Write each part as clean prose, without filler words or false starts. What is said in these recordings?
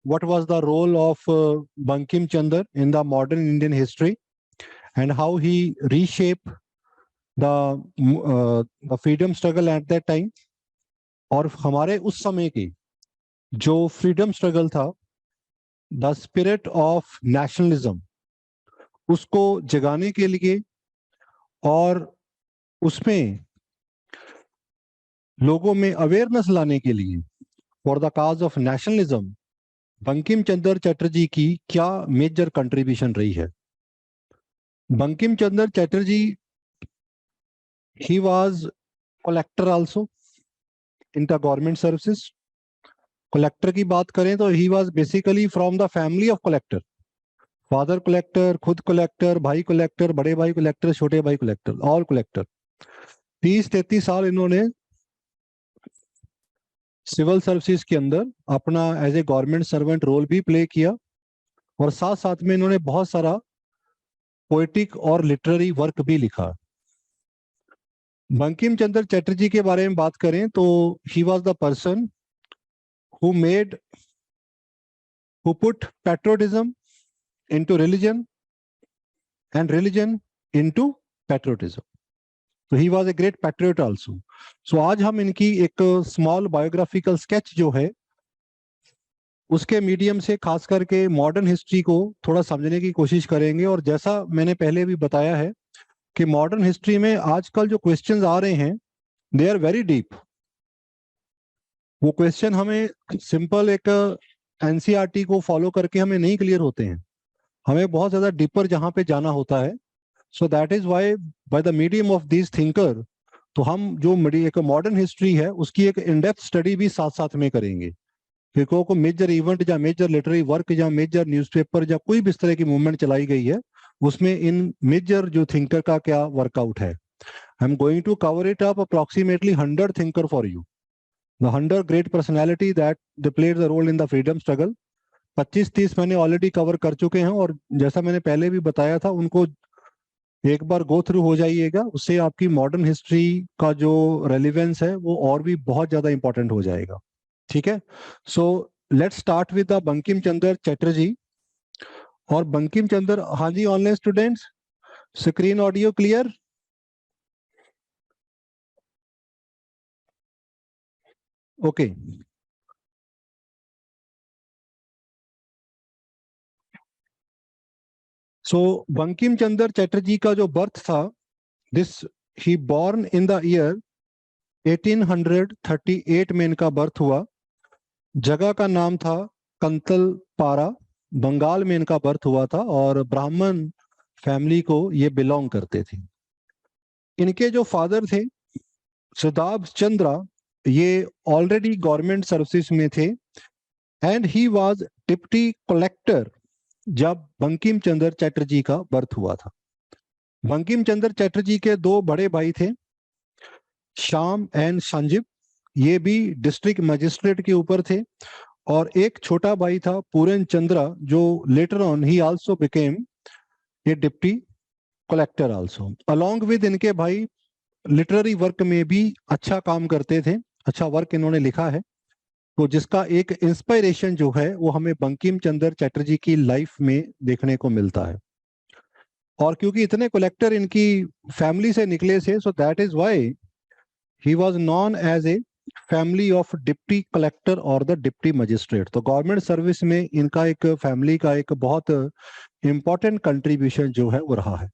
what was the role of Bankim Chandra in the modern Indian history and how he reshaped the freedom struggle at that time. और हमारे उस समय की जो freedom struggle था, the spirit of nationalism, उसको जगाने के लिए और उसमें लोगों में अवेयरनेस लाने के लिए, for the cause of nationalism, Bankim Chandra Chatterjee की क्या मेजर कंट्रीब्यूशन रही है. Bankim Chandra Chatterjee, he was collector also in the government services. Collector की बात करें तो he was basically from the family of collector. Father collector, खुद कलेक्टर, भाई कलेक्टर, बड़े भाई कलेक्टर, छोटे भाई कलेक्टर, ऑल कलेक्टर. 30-33 साल इन्होंने सिविल सर्विसेज के अंदर अपना as a government servant role भी प्ले किया और साथ साथ में इन्होंने बहुत सारा पोएटिक और लिटरेरी वर्क भी लिखा. बंकिम चंद्र चटर्जी के बारे में बात करें तो he was the person who put patriotism into religion and religion into patriotism. तो he was a great patriot also. So आज हम इनकी एक स्मॉल बायोग्राफिकल स्केच जो है उसके मीडियम से खास करके मॉडर्न हिस्ट्री को थोड़ा समझने की कोशिश करेंगे. और जैसा मैंने पहले भी बताया है कि मॉडर्न हिस्ट्री में आजकल जो क्वेश्चंस आ रहे हैं, दे आर वेरी डीप. वो क्वेश्चन हमें सिंपल एक एनसीईआरटी को फॉलो करके हमें नहीं क्लियर होते हैं, हमें बहुत ज्यादा डीपर जहां पे जाना होता है. So that is why by the medium of this thinker, तो हम जो एक मॉडर्न हिस्ट्री है उसकी एक इनडेप्थ स्टडी भी साथ साथ में करेंगे कि को मेजर इवेंट या मेजर लिटरेरी वर्क या मेजर न्यूज़पेपर या कोई भी इस तरह की मूवमेंट चलाई गई है उसमें इन मेजर जो थिंकर का क्या वर्कआउट है. I am going to cover it up approximately 100 thinker for you, the 100 great personality that they played the role in the freedom struggle. 25-30 मैंने ऑलरेडी कवर कर चुके हैं और जैसा मैंने पहले भी बताया था उनको एक बार गो थ्रू हो जाइएगा, उससे आपकी मॉडर्न हिस्ट्री का जो रेलिवेंस है वो और भी बहुत ज्यादा इंपॉर्टेंट हो जाएगा. ठीक है. So let's start with the Bankim Chandra Chatterjee. और बंकिम चंद्र, हाँ जी online students, screen audio clear? Okay. So Bankim Chandra Chatterjee का जो बर्थ था, this he born in the year 1838 में इनका बर्थ हुआ. जगह का नाम था कंतलपारा, बंगाल में इनका बर्थ हुआ था और ब्राह्मण फैमिली को ये बिलोंग करते थे. इनके जो फादर थे सुदाब चंद्रा, ये ऑलरेडी गवर्नमेंट सर्विसेज में थे and he was deputy collector जब बंकिम चंद्र चटर्जी का बर्थ हुआ था. बंकिम चंद्र चटर्जी के दो बड़े भाई थे, श्याम एंड संजीव, ये भी डिस्ट्रिक्ट मजिस्ट्रेट के ऊपर थे. और एक छोटा भाई था पूरन चंद्रा, जो later on he also became a deputy collector also. Along with इनके भाई लिटरेरी वर्क में भी अच्छा काम करते थे, अच्छा वर्क इन्होंने लिखा है. तो जिसका एक इंस्पिरेशन जो है वो हमें बंकिम चंद्र चटर्जी की लाइफ में देखने को मिलता है. और क्योंकि इतने कलेक्टर इनकी फैमिली से निकले थे, so that is why he was known as a family of deputy collector और द डिप्टी मजिस्ट्रेट. तो गवर्नमेंट सर्विस में इनका एक फैमिली का एक बहुत इंपॉर्टेंट कंट्रीब्यूशन जो है वो रहा है.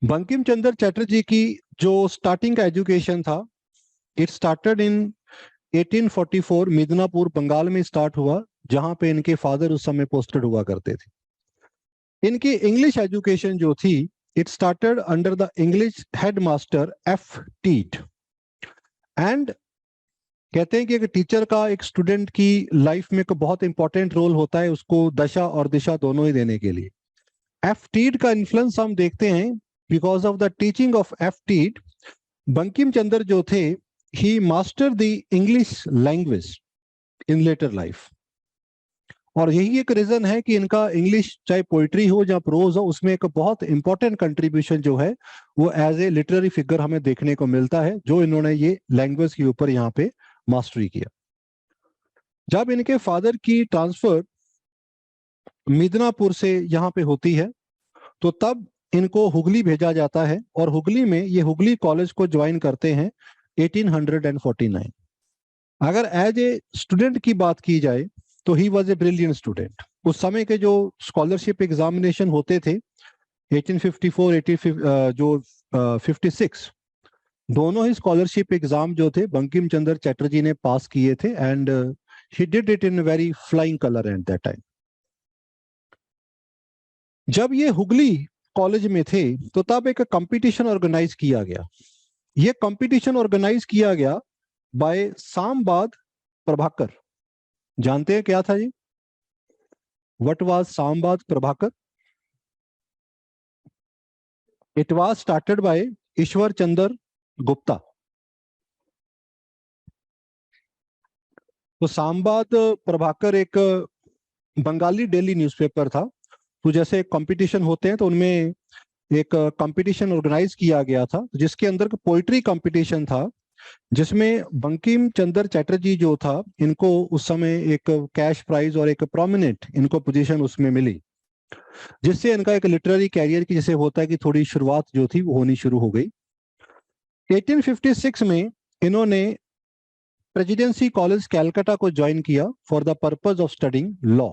बंकिम चंद्र चटर्जी की जो स्टार्टिंग का एजुकेशन था, it started in 1844 Midnapore Bengal में स्टार्ट हुआ, जहां पे इनके फादर उस समय पोस्टेड हुआ करते थे. इनकी इंग्लिश एजुकेशन जो थी, it started under the English headmaster F tit. And कहते हैं कि एक टीचर का एक स्टूडेंट की लाइफ में एक बहुत इंपॉर्टेंट रोल होता है उसको दशा और दिशा दोनों ही देने के लिए. एफ टीट का इन्फ्लुएंस हम देखते हैं because of the teaching of एफ टीट. बंकिम चंद्र जो थे, he master the English language in later life. और यही एक रीजन है कि इनका इंग्लिश चाहे पोइट्री हो या प्रोज हो, उसमें एक बहुत इंपॉर्टेंट कंट्रीब्यूशन जो है वो एज ए लिटरेरी फिगर हमें देखने को मिलता है, जो इन्होंने ये लैंग्वेज के ऊपर यहाँ पे मास्टरी किया. जब इनके फादर की ट्रांसफर मिदनापुर से यहाँ पे होती है तो तब इनको हुगली भेजा जाता है और हुगली में ये हुगली कॉलेज को ज्वाइन करते हैं 1849। अगर एज ए स्टूडेंट की बात की जाए तो he was a brilliant student. उस समय के जो स्कॉलरशिप एग्जामिनेशन होते थे 1854 जो 56, दोनों ही स्कॉलरशिप एग्जाम जो थे बंकिम चंद्र चटर्जी ने पास किए थे and he did it in very flying colour at that time. जब ये हुगली कॉलेज में थे तो तब एक कंपटीशन ऑर्गेनाइज किया गया। ये कंपटीशन ऑर्गेनाइज किया गया बाय सामबाद प्रभाकर। जानते हैं क्या था जी? What was Sambad Prabhakar? It was started by Ishwar Chandra Gupta. तो सामबाद प्रभाकर एक बंगाली डेली न्यूज़पेपर था। तो जैसे कंपटीशन होते हैं तो उनमें एक कंपटीशन ऑर्गेनाइज किया गया था जिसके अंदर पोइट्री कंपटीशन था, जिसमें बंकिम चंद्र चटर्जी जो था इनको उस समय एक कैश प्राइज और एक प्रोमिनेंट इनको पोजीशन उसमें मिली, जिससे इनका एक लिटरेरी कैरियर की जैसे होता है कि थोड़ी शुरुआत जो थी वो होनी शुरू हो गई। 1856 में इन्होंने प्रेसिडेंसी कॉलेज कैलकाटा को ज्वाइन किया for the purpose of studying law.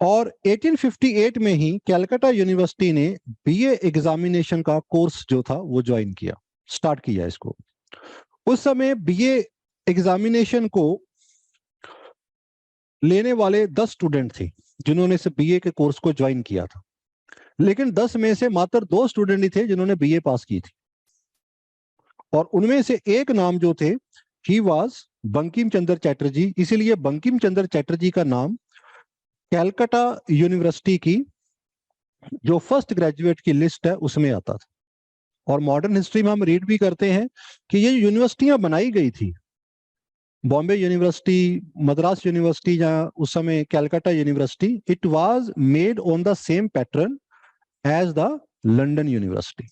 और 1858 में ही कैलकाटा यूनिवर्सिटी ने बीए एग्जामिनेशन का कोर्स जो था वो ज्वाइन किया, स्टार्ट किया इसको। उस समय बीए एग्जामिनेशन को लेने वाले 10 स्टूडेंट थे जिन्होंने इस बीए के कोर्स को ज्वाइन किया था, लेकिन 10 में से मात्र 2 स्टूडेंट ही थे जिन्होंने बीए पास की थी। और उनमें से एक नाम जो थे ही वाज बंकिम चंद्र चटर्जी। इसीलिए बंकिम चंद्र चटर्जी का नाम कैलकाटा यूनिवर्सिटी की जो फर्स्ट ग्रेजुएट की लिस्ट है उसमें आता था। और मॉडर्न हिस्ट्री में हम रीड भी करते हैं कि ये यूनिवर्सिटियां बनाई गई थी, बॉम्बे यूनिवर्सिटी, मद्रास यूनिवर्सिटी, जहां उस समय Calcutta university, it was made on the same pattern as the London university.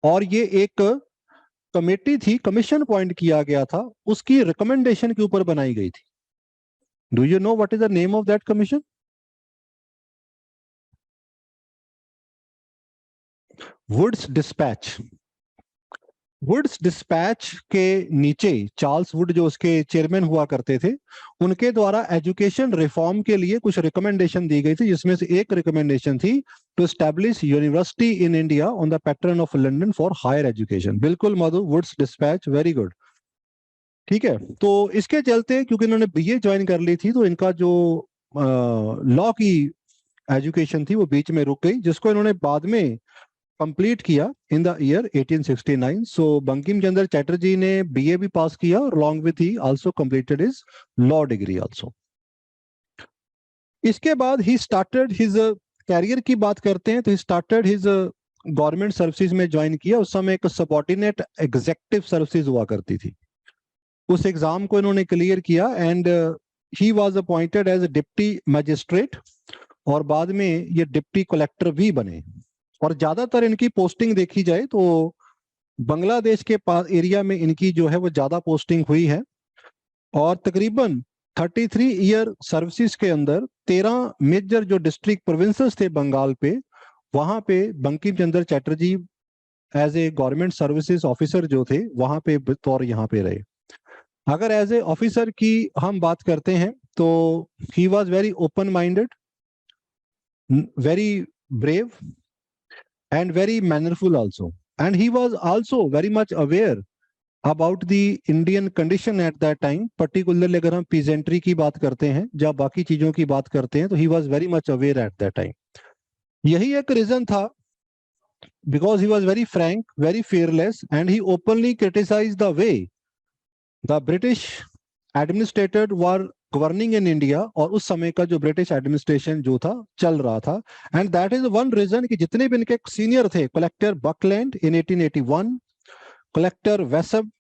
और ये एक कमेटी थी, कमीशन अपॉइंट किया गया था, उसकी रिकमेंडेशन के ऊपर बनाई गई थी। Do you know what is the name of that commission? Wood's dispatch. Wood's dispatch के नीचे चार्ल्स वुड जो उसके चेयरमैन हुआ करते थे, उनके द्वारा एजुकेशन रिफॉर्म के लिए कुछ रिकमेंडेशन दी गई थी, जिसमें से एक रिकमेंडेशन थी to establish university in India on the pattern of London for higher education. बिल्कुल Madhu, Wood's dispatch, very good. ठीक है, तो इसके चलते क्योंकि इन्होंने बीए ज्वाइन कर ली थी तो इनका जो लॉ की एजुकेशन थी वो बीच में रुक गई, जिसको इन्होंने बाद में कंप्लीट किया इन द ईयर 1869। सो बंकिम चंद्र चटर्जी ने बीए भी पास किया और along with he also completed his law degree also. इसके बाद ही स्टार्टेड हिज कैरियर की बात करते हैं तो he started his government services में ज्वाइन किया। उस समय एक सबऑर्डिनेट एग्जीक्यूटिव सर्विसेज हुआ करती थी, उस एग्जाम को इन्होंने क्लियर किया and he was appointed as deputy magistrate और बाद में ये डिप्टी कलेक्टर भी बने। और ज्यादातर इनकी पोस्टिंग देखी जाए तो बांग्लादेश के पास एरिया में इनकी जो है वो ज्यादा पोस्टिंग हुई है। और तकरीबन 33 ईयर सर्विसेज के अंदर 13 मेजर जो डिस्ट्रिक्ट प्रोविंसेस थे बंगाल पे, वहां पे Bankim Chandra Chatterjee as a government services officer जो थे वहां पे तौर यहाँ पे रहे। अगर एज ए ऑफिसर की हम बात करते हैं तो he was very open minded, very brave and very mannerful also, and he was also very much aware about the Indian condition at that time, particularly अगर हम peasantry की बात करते हैं, जब बाकी चीजों की बात करते हैं तो he was very much aware at that time। यही एक रीजन था because he was very frank, very fearless, and he openly criticized the way the British administrator were governing in India और उस समय का जो ब्रिटिश एडमिनिस्ट्रेशन जो था चल रहा था। And that is one reason कि जितने भी इनके सीनियर थे, collector Buckland in 1881, collector वेसब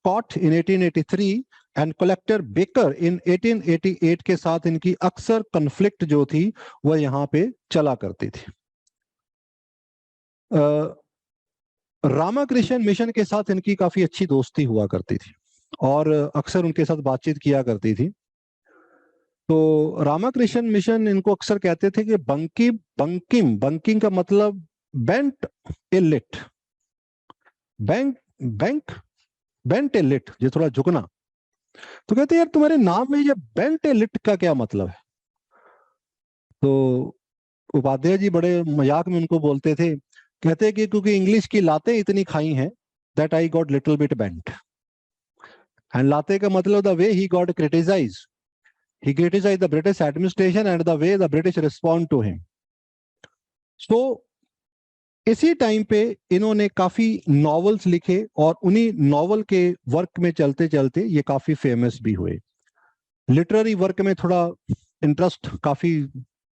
cot in 1883 and collector Baker in 1888 के साथ इनकी अक्सर कन्फ्लिक्ट जो थी वह यहाँ पे चला करती थी। रामाकृष्ण मिशन के साथ इनकी काफी अच्छी दोस्ती हुआ करती थी और अक्सर उनके साथ बातचीत किया करती थी। तो रामाकृष्ण मिशन इनको अक्सर कहते थे कि बंकिम बंकिंग का मतलब bent elite, bank bank bent elite, ये थोड़ा झुकना। तो कहते यार तुम्हारे नाम में ये बेंट इलिट का क्या मतलब है? तो उपाध्याय जी बड़े मजाक में उनको बोलते थे, कहते कि क्योंकि इंग्लिश की लातें इतनी खाई हैं that I got little bit bent. And लाते का मतलब the way he got criticise, he criticized the British administration and the way the British respond to him. So इसी टाइम पे इन्होंने काफी नॉवेल्स लिखे और उन्हीं नॉवल के वर्क में चलते चलते ये काफी फेमस भी हुए। लिटरेरी वर्क में थोड़ा इंटरेस्ट काफी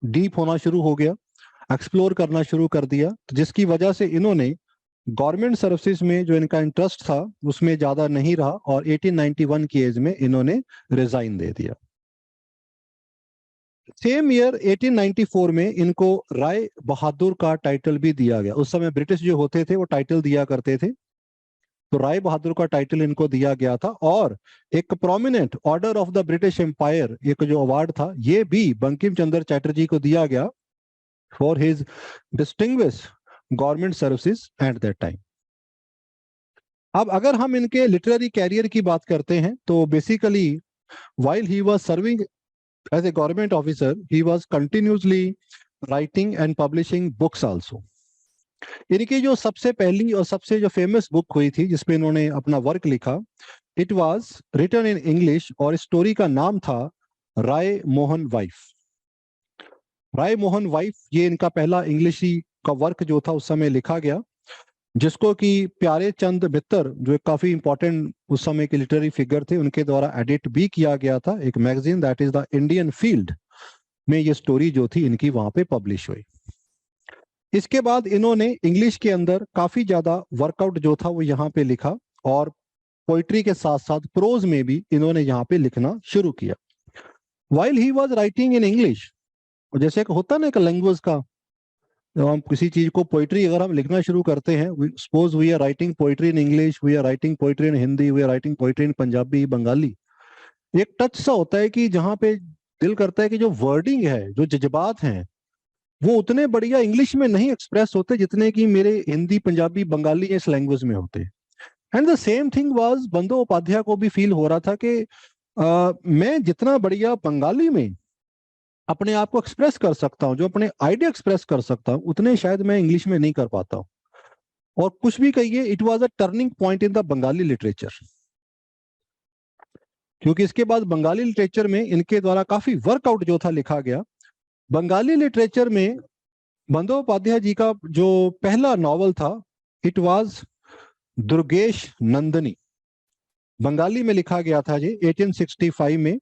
डीप होना शुरू हो गया, एक्सप्लोर करना शुरू कर दिया, तो जिसकी वजह से इन्होंने गवर्नमेंट सर्विसेज में जो इनका इंटरेस्ट था उसमें ज्यादा नहीं रहा और 1891 की एज में इन्होंने रिजाइन दे दिया। सेम ईयर 1894 में इनको राय बहादुर का टाइटल भी दिया गया। उस समय ब्रिटिश जो होते थे वो टाइटल दिया करते थे, तो राय बहादुर का टाइटल इनको दिया गया था। और एक prominent order of the British empire, एक जो अवार्ड था ये भी बंकिम चंद्र चैटर्जी को दिया गया for his distinguish government services at that time. अब अगर हम इनके लिटरेरी कैरियर की बात करते हैं तो basically while he was serving as a government officer, he was continuously writing and publishing books also. इनकी जो सबसे पहली और सबसे जो फेमस बुक हुई थी जिसपे इन्होंने अपना वर्क लिखा, it was written in English और स्टोरी का नाम था राय मोहन वाइफ। राय मोहन वाइफ ये इनका पहला इंग्लिशी का वर्क जो था उस समय लिखा गया, जिसको कि प्यारे चंद मित्तर जो एक काफी इंपॉर्टेंट उस समय के लिटरेरी फिगर थे उनके द्वारा एडिट भी किया गया था। एक magazine that is the Indian field में ये स्टोरी जो थी इनकी वहां पे पब्लिश हुई। इसके बाद इन्होंने इंग्लिश के अंदर काफी ज्यादा वर्कआउट जो था वो यहाँ पे लिखा और पोइट्री के साथ साथ प्रोज में भी इन्होंने यहाँ पे लिखना शुरू किया। While he was writing in English, जैसे एक होता ना एक लैंग्वेज का, जब हम किसी चीज को पोइट्री अगर हम लिखना शुरू करते हैं, suppose we are writing poetry in English, we are writing poetry in Hindi, we are writing poetry in Punjabi, Bengali, एक टच सा होता है कि जहाँ पे दिल करता है कि जो वर्डिंग है, जो जज्बात हैं, वो उतने बढ़िया इंग्लिश में नहीं एक्सप्रेस होते जितने कि मेरे हिंदी, पंजाबी, बंगाली इस लैंग्वेज में होते। And the same thing was Bandopadhyay को भी फील हो रहा था कि मैं जितना बढ़िया बंगाली में अपने आप को एक्सप्रेस कर सकता हूँ, जो अपने आइडिया एक्सप्रेस कर सकता हूँ, उतने शायद मैं इंग्लिश में नहीं कर पाता हूँ। और कुछ भी कहिए, it was a turning point in the Bengali literature, क्योंकि इसके बाद बंगाली लिटरेचर में इनके द्वारा काफी वर्कआउट जो था लिखा गया। बंगाली लिटरेचर में बंदोपाध्याय जी का जो पहला नॉवल था इट वाज दुर्गेश नंदनी, बंगाली में लिखा गया था जी 1865 में।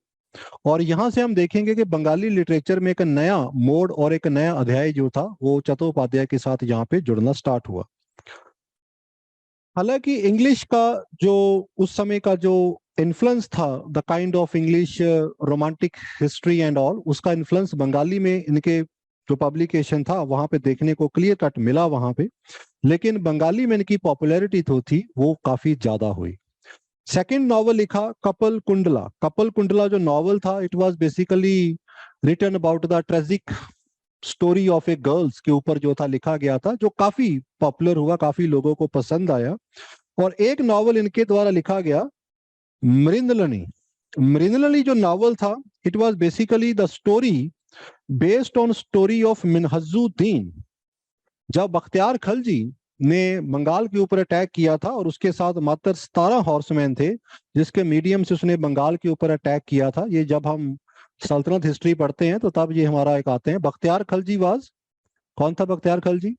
और यहां से हम देखेंगे कि बंगाली लिटरेचर में एक नया मोड़ और एक नया अध्याय जो था वो चट्टोपाध्याय के साथ यहाँ पे जुड़ना स्टार्ट हुआ। हालांकि इंग्लिश का जो उस समय का जो इन्फ्लुएंस था, the kind of English romantic history and all, उसका इन्फ्लुएंस बंगाली में इनके जो पब्लिकेशन था वहां पे देखने को क्लियर कट मिला वहां पे, लेकिन बंगाली में इनकी पॉपुलैरिटी तो थी वो काफी ज्यादा हुई। सेकंड नॉवल लिखा कपल कुंडला। कपल कुंडला जो नॉवल था it was basically written about the tragic story of a girls के ऊपर जो था लिखा गया था, जो काफी पॉपुलर हुआ, काफी लोगों को पसंद आया। और एक नॉवल इनके द्वारा लिखा गया मृदनलिनी। मृदनलिनी जो नॉवल था it was basically the story based on story of Minhajuddin, जब बख्तियार खलजी ने बंगाल के ऊपर अटैक किया था और उसके साथ मात्र 17 हॉर्समैन थे जिसके मीडियम से उसने बंगाल के ऊपर अटैक किया था। ये जब हम सल्तनत हिस्ट्री पढ़ते हैं तो तब ये हमारा एक आते हैं। बख्तियार खलजी वाज, कौन था बख्तियार खलजी?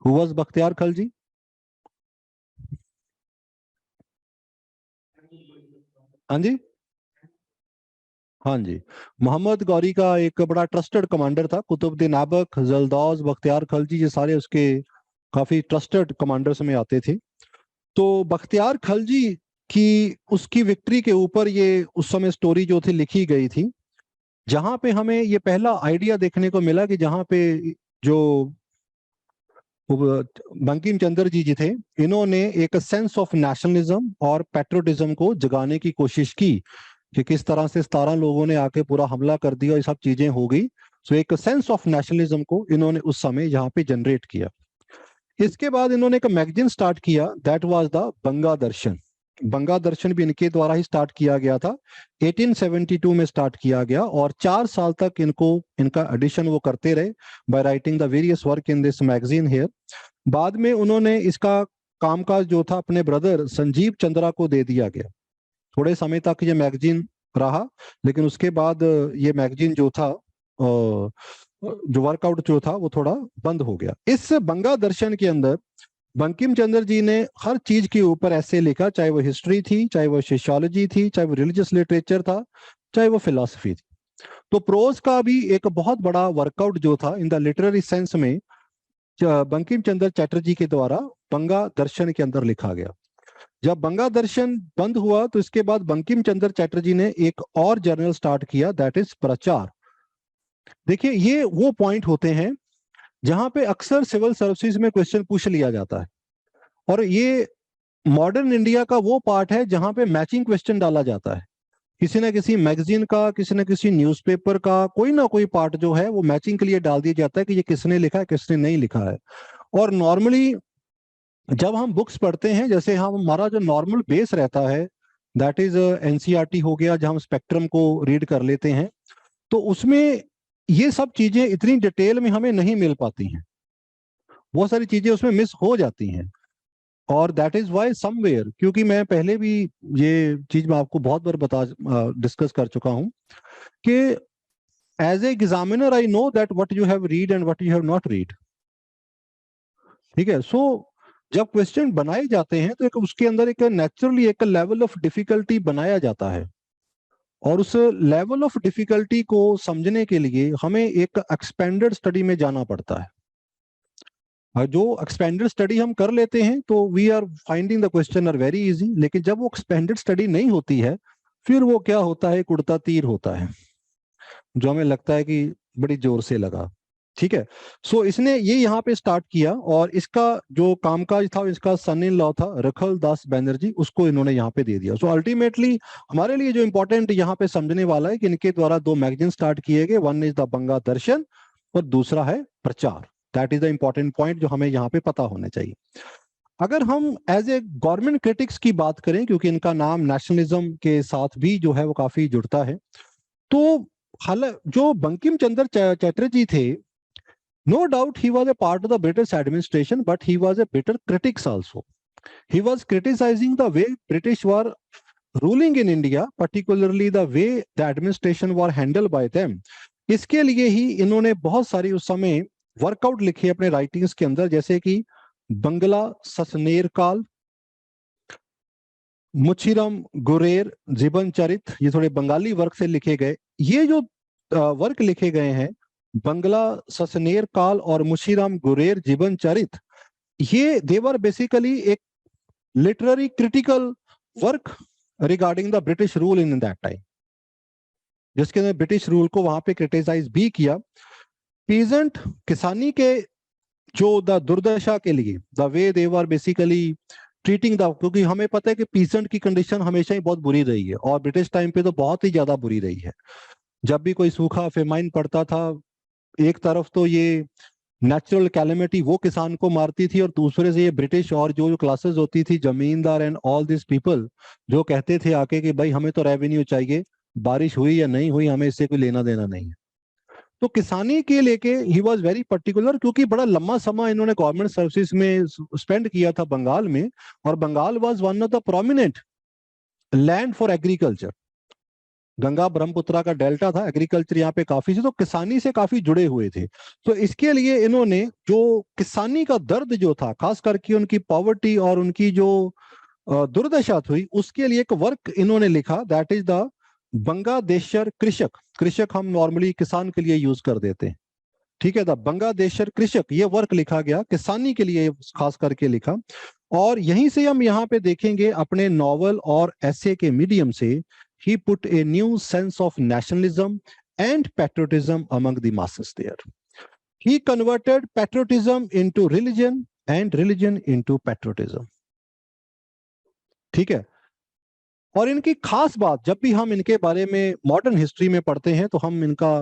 Who was Bakhtiyar Khalji? हाँ जी, हाँ जी, मोहम्मद गौरी का एक बड़ा ट्रस्टेड कमांडर था। कुतुबुद्दीन ऐबक, जल्दाज, बख्तियार खलजी, ये सारे उसके काफी ट्रस्टेड कमांडर्स में आते थे। तो बख्तियार खलजी की उसकी विक्ट्री के ऊपर ये उस समय स्टोरी जो थी लिखी गई थी, जहां पे हमें ये पहला आइडिया देखने को मिला कि जहां पे जो बंकिम चंद्र जी थे, इन्होंने एक सेंस ऑफ नेशनलिज्म और पैट्रियोटिज्म को जगाने की कोशिश की कि किस तरह से 17 लोगों ने आके पूरा हमला कर दिया, ये सब चीजें हो गई। सो एक सेंस ऑफ नेशनलिज्म को इन्होंने उस समय यहाँ पे जनरेट किया। इसके बाद इन्होंने एक मैगजीन स्टार्ट किया, दैट वाज द बंगा दर्शन। बंगा दर्शन भी इनके द्वारा ही स्टार्ट किया गया था, 1872 में स्टार्ट किया गया, और 4 साल तक इनका एडिशन वो करते रहे by writing the various work in this magazine here. बाद में उन्होंने इसका कामकाज जो था अपने ब्रदर संजीव चंद्रा को दे दिया गया। थोड़े समय तक ये मैगजीन रहा, लेकिन उसके बाद ये मैगजीन जो था, जो वर्कआउट जो था वो थोड़ा बंद हो गया। इस बंगा दर्शन के अंदर बंकिम चंद्र जी ने हर चीज के ऊपर ऐसे लिखा, चाहे वो हिस्ट्री थी, चाहे वो सोशियोलॉजी थी, चाहे वो रिलीजियस लिटरेचर था, चाहे वो फिलॉसफी थी। तो प्रोज का भी एक बहुत बड़ा वर्कआउट जो था इन द लिटरेरी सेंस में बंकिम चंद्र चटर्जी के द्वारा बंगा दर्शन के अंदर लिखा गया। जब बंगा दर्शन बंद हुआ तो इसके बाद बंकिम चंद्र चटर्जी ने एक और जर्नल स्टार्ट किया, दैट इज प्रचार। देखिए, ये वो पॉइंट होते हैं जहां पे अक्सर सिविल सर्विसेज में क्वेश्चन पूछ लिया जाता है, और ये मॉडर्न इंडिया का वो पार्ट है जहां पे मैचिंग क्वेश्चन डाला जाता है। किसी ना किसी मैगजीन का, किसी ना किसी न्यूज़पेपर का कोई ना कोई पार्ट जो है वो मैचिंग के लिए डाल दिया जाता है कि ये किसने लिखा है, किसने नहीं लिखा है। और नॉर्मली जब हम बुक्स पढ़ते हैं, जैसे हम हमारा जो नॉर्मल बेस रहता है दैट इज एनसीईआरटी हो गया, जहां हम स्पेक्ट्रम को रीड कर लेते हैं, तो उसमें ये सब चीजें इतनी डिटेल में हमें नहीं मिल पाती हैं, बहुत सारी चीजें उसमें मिस हो जाती हैं। और दैट इज वाई समवेयर, क्योंकि मैं पहले भी ये चीज मैं आपको बहुत बार डिस्कस कर चुका हूं कि as a examiner I know that what you have read and what you have not read. ठीक है, सो जब क्वेश्चन बनाए जाते हैं तो एक उसके अंदर एक नेचुरली एक लेवल ऑफ डिफिकल्टी बनाया जाता है, और उस लेवल ऑफ डिफिकल्टी को समझने के लिए हमें एक एक्सपेंडेड स्टडी में जाना पड़ता है। और जो एक्सपेंडेड स्टडी हम कर लेते हैं तो we are finding the question are very easy, लेकिन जब वो एक्सपेंडेड स्टडी नहीं होती है फिर वो क्या होता है, एक उड़ता तीर होता है जो हमें लगता है कि बड़ी जोर से लगा। ठीक है, सो इसने ये यहाँ पे स्टार्ट किया, और इसका जो कामकाज था, इसका सन इन लॉ था रखल दास बैनर्जी, उसको इन्होंने यहाँ पे दे दिया। सो अल्टीमेटली हमारे लिए जो इंपॉर्टेंट यहाँ पे समझने वाला है कि इनके द्वारा 2 मैगजीन स्टार्ट किए गए, वन इज द बंगा दर्शन और दूसरा है प्रचार। That is the important point जो हमें यहाँ पे पता होने चाहिए। अगर हम एज ए गवर्नमेंट क्रिटिक्स की बात करें, क्योंकि इनका नाम नेशनलिज्म के साथ भी जो है वो काफी जुड़ता है, तो हालांकि जो बंकिम चंद्र चटर्जी थे, no doubt he was a part of the British administration, but he was a bitter critic also. He was criticizing the way British were ruling in India, particularly the way the administration were handled by them. इसके लिए ही इन्होंने बहुत सारी उस समय workout लिखे अपने writings के अंदर, जैसे कि बंगला ससनेर काल, मुचिरम गुरेर जीवन चरित, ये थोड़े बंगाली वर्क से लिखे गए। ये जो वर्क लिखे गए हैं, बंगला ससनेर काल और मुशीराम गुरेर जीवन चरित, ये देवर बेसिकली एक literary critical work regarding the British rule in that time, जिसके अंदर ब्रिटिश रूल को वहां पे क्रिटिसाइज भी किया। पीजेंट किसानी के जो द दुर्दशा के लिए, the way they were basically treating the, क्योंकि हमें पता है कि पीजेंट की कंडीशन हमेशा ही बहुत बुरी रही है, और ब्रिटिश टाइम पे तो बहुत ही ज्यादा बुरी रही है। जब भी कोई सूखा फेमाइन पड़ता था, एक तरफ तो ये नेचुरल कैलेमिटी वो किसान को मारती थी, और दूसरे से ये ब्रिटिश और जो क्लासेस होती थी, जमींदार एंड ऑल दिस पीपल, जो कहते थे आके कि भाई हमें तो रेवेन्यू चाहिए, बारिश हुई या नहीं हुई हमें इससे कोई लेना देना नहीं है। तो किसानी के लेके ही वॉज वेरी पर्टिकुलर, क्योंकि बड़ा लंबा समय इन्होंने गवर्नमेंट सर्विसेज में स्पेंड किया था बंगाल में, और Bengal was one of the prominent land for agriculture. Ganga Brahmaputra का डेल्टा था, एग्रीकल्चर यहाँ पे काफी थी, तो किसानी से काफी जुड़े हुए थे। तो इसके लिए इन्होंने जो किसानी का दर्द जो था, खास करके उनकी पॉवर्टी और उनकी जो दुर्दशा हुई, उसके लिए एक वर्क इन्होंने लिखा, दैट इज द बंगादेशर कृषक। कृषक हम नॉर्मली किसान के लिए यूज कर देते हैं, ठीक है, द बंगादेशर कृषक, ये वर्क लिखा गया, किसानी के लिए खास करके लिखा। और यहीं से हम यहाँ पे देखेंगे अपने नॉवल और ऐसे के मीडियम से he put a new sense of nationalism and patriotism among the masses there. He converted patriotism into religion and religion into patriotism. ठीक है। और इनकी खास बात, जब भी हम इनके बारे में मॉडर्न हिस्ट्री में पढ़ते हैं तो हम इनका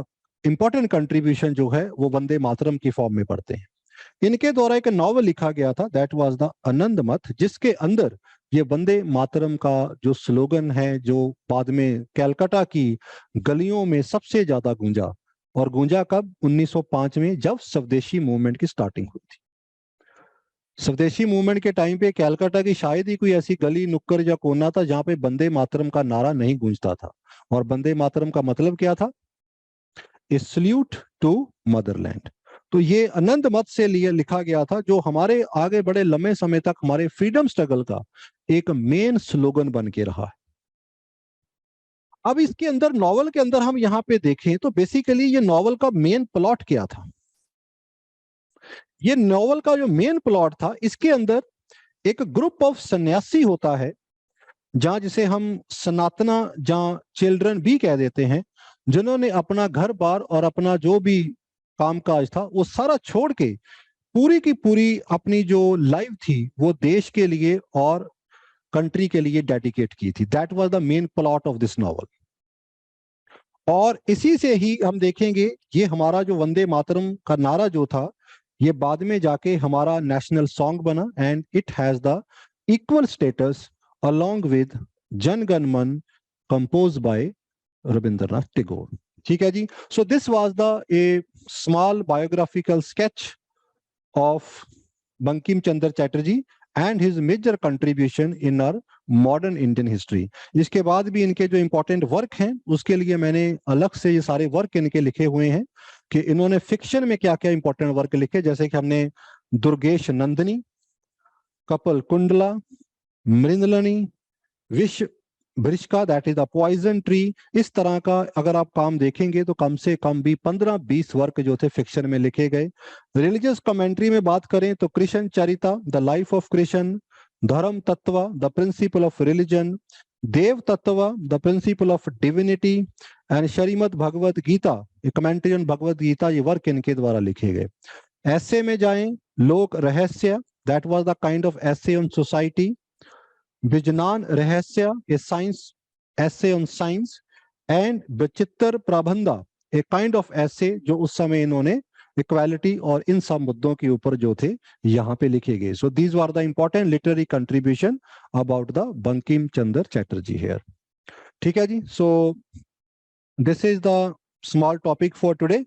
इंपॉर्टेंट कंट्रीब्यूशन जो है वो वंदे मातरम की फॉर्म में पढ़ते हैं। इनके द्वारा एक नॉवल लिखा गया था, दैट वाज द आनंद मथ, जिसके अंदर ये वंदे मातरम का जो स्लोगन है, जो बाद में कैलकाटा की गलियों में सबसे ज्यादा गूंजा, और गूंजा कब? 1905 में, जब स्वदेशी मूवमेंट की स्टार्टिंग हुई थी। स्वदेशी मूवमेंट के टाइम पे कैलकाटा की शायद ही कोई ऐसी गली, नुक्कड़ या कोना था जहां पे वंदे मातरम का नारा नहीं गूंजता था। और वंदे मातरम का मतलब क्या था? ए सल्यूट टू मदरलैंड। तो ये आनंद मत से लिखा गया था, जो हमारे आगे बड़े लंबे समय तक हमारे फ्रीडम स्ट्रगल का एक मेन स्लोगन बन के रहा है। अब इसके अंदर, नॉवल के अंदर हम यहाँ पे देखें तो बेसिकली ये नॉवल का मेन प्लॉट क्या था? ये नॉवल का जो मेन प्लॉट था, इसके अंदर एक ग्रुप ऑफ सन्यासी होता है, जहां जिसे हम सनातना जहां चिल्ड्रन भी कह देते हैं, जिन्होंने अपना घर बार और अपना जो भी कामकाज था वो सारा छोड़ के पूरी की पूरी अपनी जो लाइफ थी वो देश के लिए और कंट्री के लिए डेडिकेट की थी। That was the main plot of this novel. और इसी से ही हम देखेंगे, ये हमारा जो वंदे मातरम का नारा जो था, ये बाद में जाके हमारा नेशनल सॉन्ग बना, and it has the equal status along with Jana Gana मन कंपोज बाय रविंद्रनाथ टैगोर। ठीक है जी। So this was the a small biographical sketch of Bankim Chandra Chatterjee and his major contribution in our modern Indian history. इसके बाद भी इनके जो इंपॉर्टेंट वर्क हैं उसके लिए मैंने अलग से ये सारे वर्क इनके लिखे हुए हैं कि इन्होंने फिक्शन में क्या क्या इंपॉर्टेंट वर्क लिखे, जैसे कि हमने दुर्गेश नंदिनी, कपल कुंडला, मृदलनी, विष वृषका, that is the poison tree. इस तरह का अगर आप काम देखेंगे तो कम से कम भी 15-20 वर्क जो थे फिक्शन में लिखे गए। रिलीजियस कमेंट्री में बात करें तो Krishna Charita, the life of Krishna, Dharma Tattva, the principle of religion, Dev Tattva, the principle of divinity, and Shrimad Bhagavad Gita, commentary on Bhagavad Gita, ये वर्क इनके द्वारा लिखे गए। ऐसे में जाएं, Lok Rahasya, that was the kind of essay on society, Vigyan Rahasya, a science essay on science, and Vichitra Prabandha, a kind of एसे जो उस समय इन्होंने इक्वालिटी और इन सब मुद्दों के ऊपर जो थे यहाँ पे लिखे गए। So these are the important literary contribution about the Bankim Chandra Chatterjee here. ठीक है जी। So this is the small topic for today.